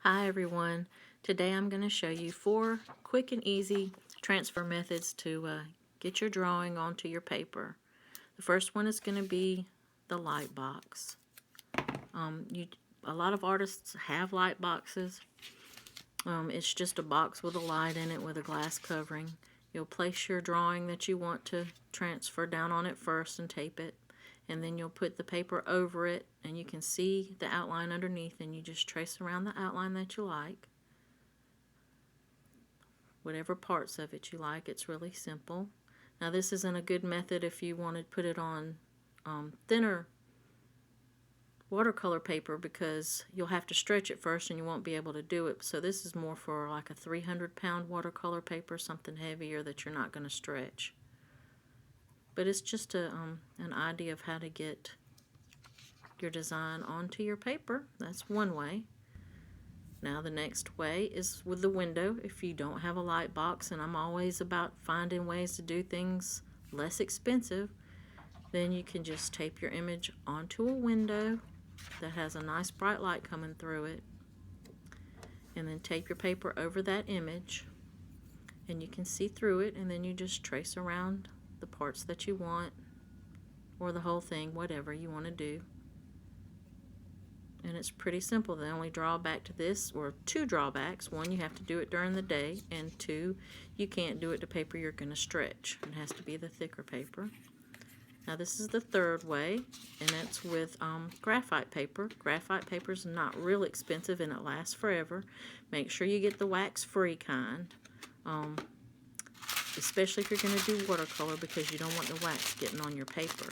Hi everyone. Today I'm going to show you 4 quick and easy transfer methods to get your drawing onto your paper. The first one is going to be the light box. A lot of artists have light boxes. It's just a box with a light in it with a glass covering. You'll place your drawing that you want to transfer down on it first and tape it. And then you'll put the paper over it and you can see the outline underneath, and you just trace around the outline that you like. Whatever parts of it you like. It's really simple. Now this isn't a good method if you want to put it on thinner watercolor paper, because you'll have to stretch it first and you won't be able to do it. So this is more for like a 300-pound watercolor paper, something heavier that you're not going to stretch. But it's just an idea of how to get your design onto your paper. That's one way. Now the next way is with the window. If you don't have a light box, and I'm always about finding ways to do things less expensive, then you can just tape your image onto a window that has a nice bright light coming through it, and then tape your paper over that image and you can see through it, and then you just trace around the parts that you want, or the whole thing, whatever you want to do. And it's pretty simple. The only drawback to this, or 2 drawbacks: 1, you have to do it during the day, and 2, you can't do it to paper you're going to stretch. It has to be the thicker paper. Now this is the third way, and it's with graphite paper. Graphite paper is not real expensive and it lasts forever. Make sure you get the wax-free kind, especially if you're going to do watercolor, because you don't want the wax getting on your paper.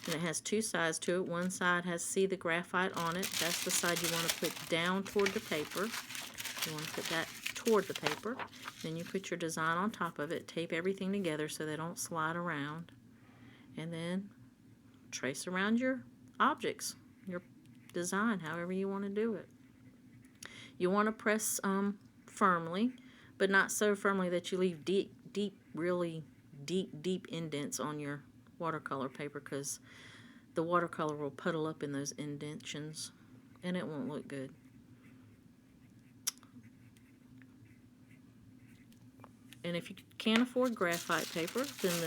And it has 2 sides to it. One side has "See the Graphite" on it. That's the side you want to put down toward the paper. You want to put that toward the paper. Then you put your design on top of it. Tape everything together so they don't slide around. And then trace around your objects, your design, however you want to do it. You want to press firmly, but not so firmly that you leave really deep indents on your watercolor paper, because the watercolor will puddle up in those indentions and it won't look good. And if you can't afford graphite paper, then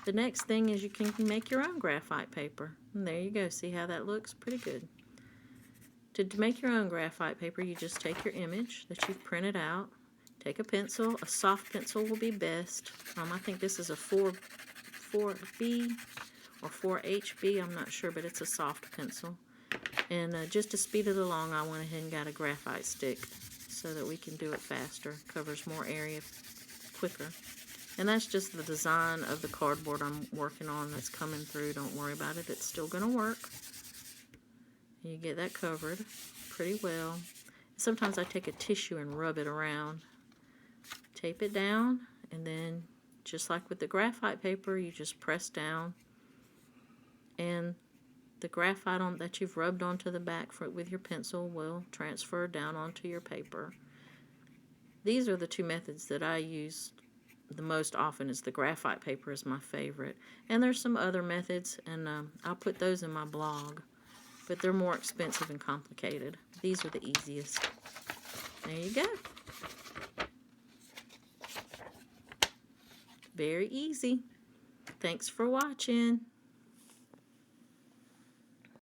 the next thing is you can make your own graphite paper. And there you go. See how that looks? Pretty good. To make your own graphite paper, you just take your image that you've printed out, take a pencil. A soft pencil will be best. I think this is a 4B or 4HB, I'm not sure, but it's a soft pencil. And just to speed it along, I went ahead and got a graphite stick so that we can do it faster. Covers more area quicker. And that's just the design of the cardboard I'm working on that's coming through. Don't worry about it. It's still going to work. You get that covered pretty well. Sometimes I take a tissue and rub it around. Tape it down, and then just like with the graphite paper, you just press down, and the graphite that you've rubbed onto the back with your pencil will transfer down onto your paper. These are the 2 methods that I use the most often. Is the graphite paper is my favorite, and there's some other methods, and I'll put those in my blog, but they're more expensive and complicated. These are the easiest. There you go. Very easy. Thanks for watching.